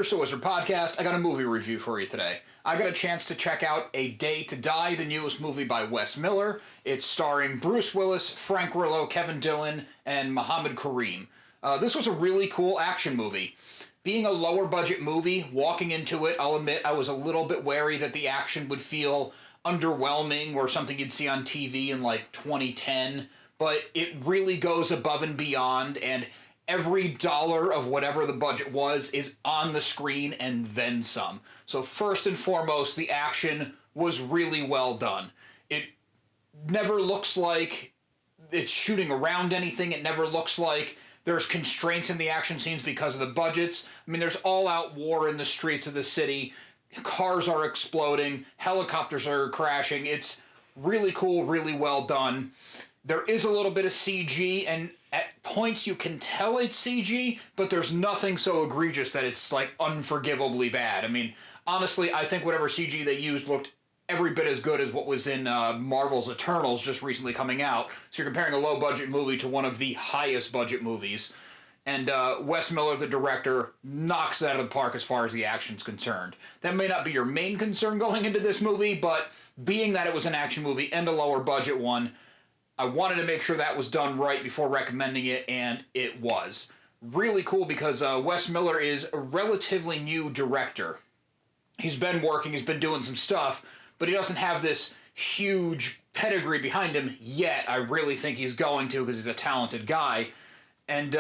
Here's the Wizard Podcast. I got a movie review for you today. I got a chance to check out A Day to Die, the newest movie by Wes Miller. It's starring Bruce Willis, Frank Grillo, Kevin Dillon, and Mohamed Karim. This was a really cool action movie. Being a lower budget movie, walking into it, I'll admit I was a little bit wary that the action would feel underwhelming or something you'd see on TV in like 2010, but it really goes above and beyond, and every dollar of whatever the budget was is on the screen and then some. So first and foremost, the action was really well done. It never looks like it's shooting around anything. It never looks like there's constraints in the action scenes because of the budgets. I mean, there's all-out war in the streets of the city. Cars are exploding. Helicopters are crashing. It's really cool, really well done. There is a little bit of CG, and at points you can tell it's CG, but there's nothing so egregious that it's like unforgivably bad. I mean, honestly, I think whatever CG they used looked every bit as good as what was in Marvel's Eternals just recently coming out. So you're comparing a low-budget movie to one of the highest-budget movies. And Wes Miller, the director, knocks it out of the park as far as the action's concerned. That may not be your main concern going into this movie, but being that it was an action movie and a lower-budget one, I wanted to make sure that was done right before recommending it, and it was. Really cool because Wes Miller is a relatively new director. He's been working, he's been doing some stuff, but he doesn't have this huge pedigree behind him yet. I really think he's going to because he's a talented guy. And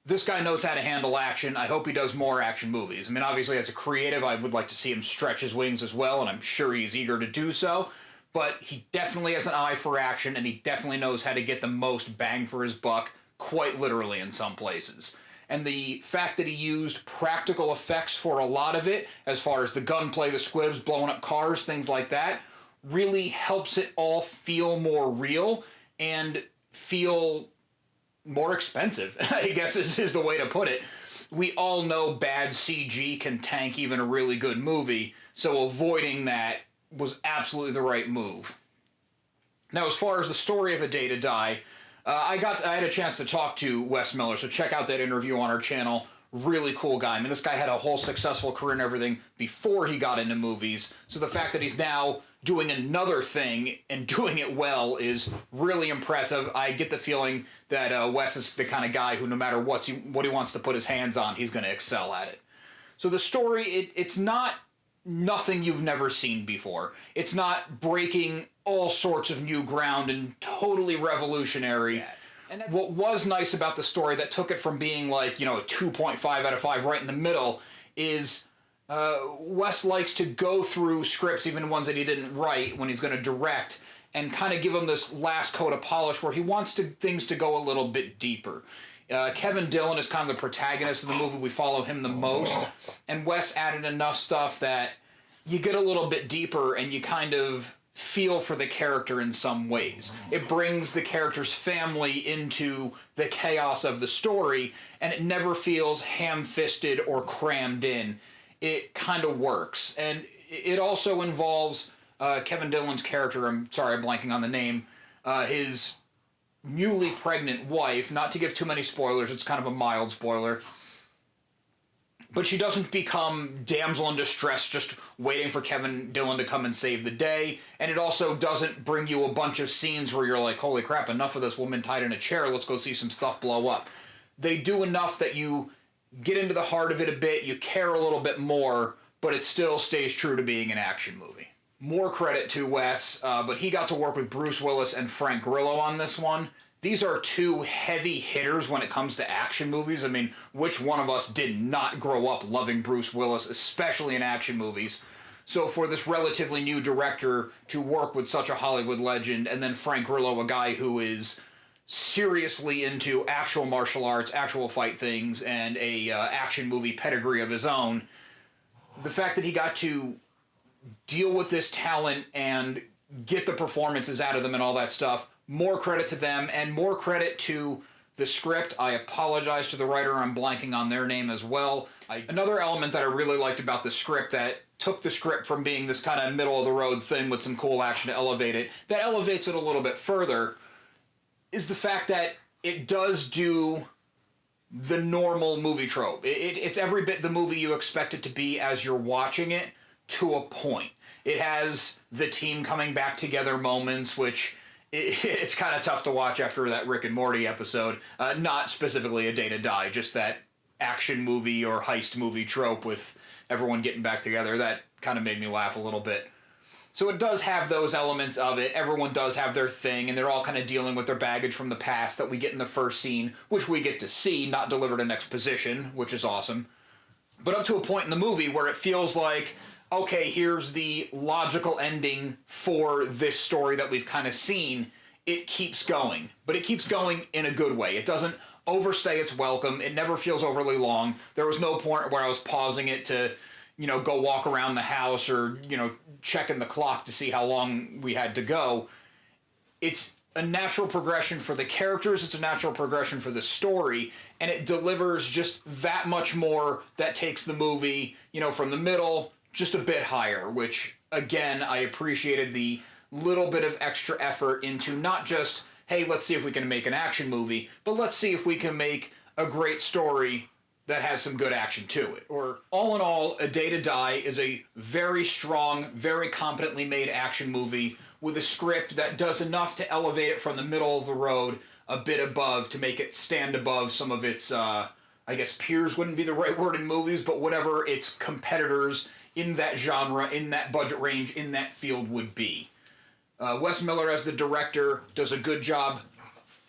this guy knows how to handle action. I hope he does more action movies. I mean, obviously, as a creative, I would like to see him stretch his wings as well, and I'm sure he's eager to do so. But he definitely has an eye for action, and he definitely knows how to get the most bang for his buck, quite literally in some places. And the fact that he used practical effects for a lot of it, as far as the gunplay, the squibs, blowing up cars, things like that, really helps it all feel more real and feel more expensive, I guess is the way to put it. We all know bad CG can tank even a really good movie, so avoiding that was absolutely the right move. Now, as far as the story of A Day to Die, I had a chance to talk to Wes Miller, so check out that interview on our channel. Really cool guy. I mean, this guy had a whole successful career and everything before he got into movies, so the fact that he's now doing another thing and doing it well is really impressive. I get the feeling that Wes is the kind of guy who no matter what he wants to put his hands on, he's going to excel at it. So the story, it's not nothing you've never seen before. It's not breaking all sorts of new ground and totally revolutionary. Yeah. And what was nice about the story that took it from being like, a 2.5 out of 5 right in the middle is Wes likes to go through scripts, even ones that he didn't write, when he's going to direct, and kind of give them this last coat of polish where he wants things to go a little bit deeper. Kevin Dillon is kind of the protagonist of the movie. We follow him the most. And Wes added enough stuff that you get a little bit deeper and you kind of feel for the character in some ways. It brings the character's family into the chaos of the story, and it never feels ham-fisted or crammed in. It kind of works. And it also involves Kevin Dillon's character, I'm sorry, I'm blanking on the name, his newly pregnant wife, not to give too many spoilers, it's kind of a mild spoiler, but she doesn't become damsel in distress just waiting for Kevin Dillon to come and save the day, and it also doesn't bring you a bunch of scenes where you're like, holy crap, enough of this woman tied in a chair, let's go see some stuff blow up. They do enough that you get into the heart of it a bit, you care a little bit more, but it still stays true to being an action movie. More credit to Wes, but he got to work with Bruce Willis and Frank Grillo on this one. These are two heavy hitters when it comes to action movies. I mean, which one of us did not grow up loving Bruce Willis, especially in action movies? So for this relatively new director to work with such a Hollywood legend, and then Frank Grillo, a guy who is seriously into actual martial arts, actual fight things, and a action movie pedigree of his own, the fact that he got to deal with this talent and get the performances out of them and all that stuff, more credit to them, and more credit to the script. I apologize to the writer, I'm blanking on their name as well. Another element that I really liked about the script that took the script from being this kind of middle-of-the-road thing with some cool action to elevate it, that elevates it a little bit further, is the fact that it does do the normal movie trope. It's every bit the movie you expect it to be as you're watching it, to a point. It has the team coming back together moments, which it's kind of tough to watch after that Rick and Morty episode. Not specifically A Day to Die, just that action movie or heist movie trope with everyone getting back together. That kind of made me laugh a little bit. So it does have those elements of it. Everyone does have their thing, and they're all kind of dealing with their baggage from the past that we get in the first scene, which we get to see, not delivered in exposition, which is awesome. But up to a point in the movie where it feels like, okay, here's the logical ending for this story that we've kind of seen. It keeps going, but it keeps going in a good way. It doesn't overstay its welcome. It never feels overly long. There was no point where I was pausing it to, go walk around the house or, checking the clock to see how long we had to go. It's a natural progression for the characters. It's a natural progression for the story. And it delivers just that much more that takes the movie, from the middle just a bit higher, which, again, I appreciated the little bit of extra effort into not just, hey, let's see if we can make an action movie, but let's see if we can make a great story that has some good action to it. Or, all in all, A Day to Die is a very strong, very competently made action movie with a script that does enough to elevate it from the middle of the road a bit above to make it stand above some of its, I guess peers wouldn't be the right word in movies, but whatever its competitors in that genre, in that budget range, in that field would be. Wes Miller, as the director, does a good job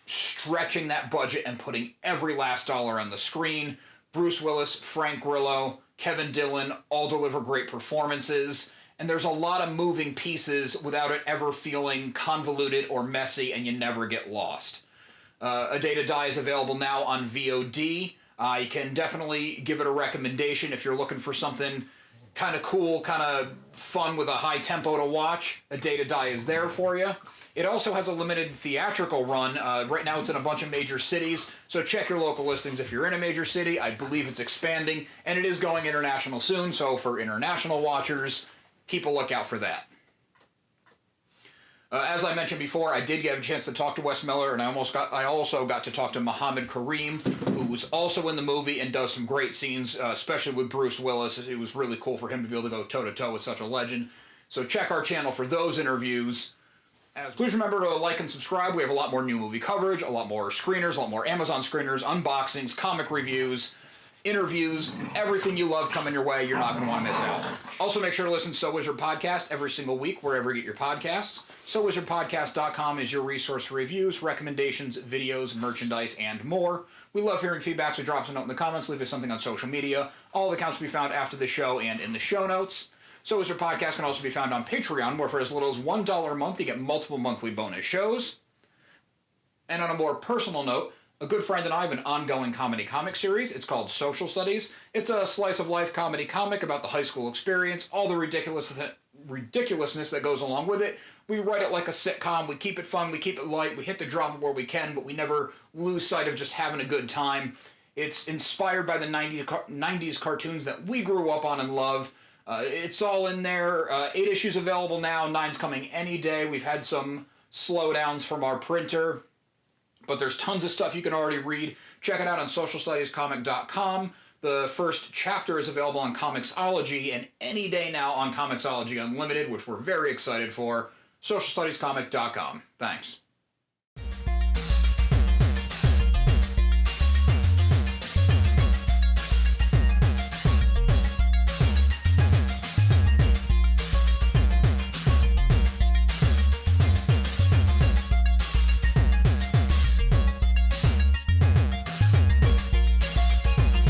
stretching that budget and putting every last dollar on the screen. Bruce Willis, Frank Grillo, Kevin Dillon all deliver great performances, and there's a lot of moving pieces without it ever feeling convoluted or messy, and you never get lost. A Day to Die is available now on VOD. I can definitely give it a recommendation if you're looking for something kind of cool, kind of fun with a high tempo to watch. A Day to Die is there for you. It also has a limited theatrical run. Right now it's in a bunch of major cities, so check your local listings if you're in a major city. I believe it's expanding, and it is going international soon, so for international watchers, keep a lookout for that. As I mentioned before, I did get a chance to talk to Wes Miller, and I also got to talk to Mohamed Karim, who's also in the movie and does some great scenes, especially with Bruce Willis. It was really cool for him to be able to go toe-to-toe with such a legend. So check our channel for those interviews. Please remember to like and subscribe. We have a lot more new movie coverage, a lot more screeners, a lot more Amazon screeners, unboxings, comic reviews, interviews, everything you love coming your way. You're not going to want to miss out. Also, make sure to listen to So Wizard Podcast every single week, wherever you get your podcasts. SoWizardPodcast.com is your resource for reviews, recommendations, videos, merchandise, and more. We love hearing feedback, so drop us a note in the comments, leave us something on social media. All the accounts will be found after the show and in the show notes. So Wizard Podcast can also be found on Patreon, where for as little as $1 a month, you get multiple monthly bonus shows. And on a more personal note, a good friend and I have an ongoing comedy comic series. It's called Social Studies. It's a slice-of-life comedy comic about the high school experience, all the ridiculousness that goes along with it. We write it like a sitcom. We keep it fun. We keep it light. We hit the drama where we can, but we never lose sight of just having a good time. It's inspired by the 90s cartoons that we grew up on and love. It's all in there. 8 issues available now. 9's coming any day. We've had some slowdowns from our printer, but there's tons of stuff you can already read. Check it out on socialstudiescomic.com. The first chapter is available on Comixology, and any day now on Comixology Unlimited, which we're very excited for. socialstudiescomic.com. Thanks.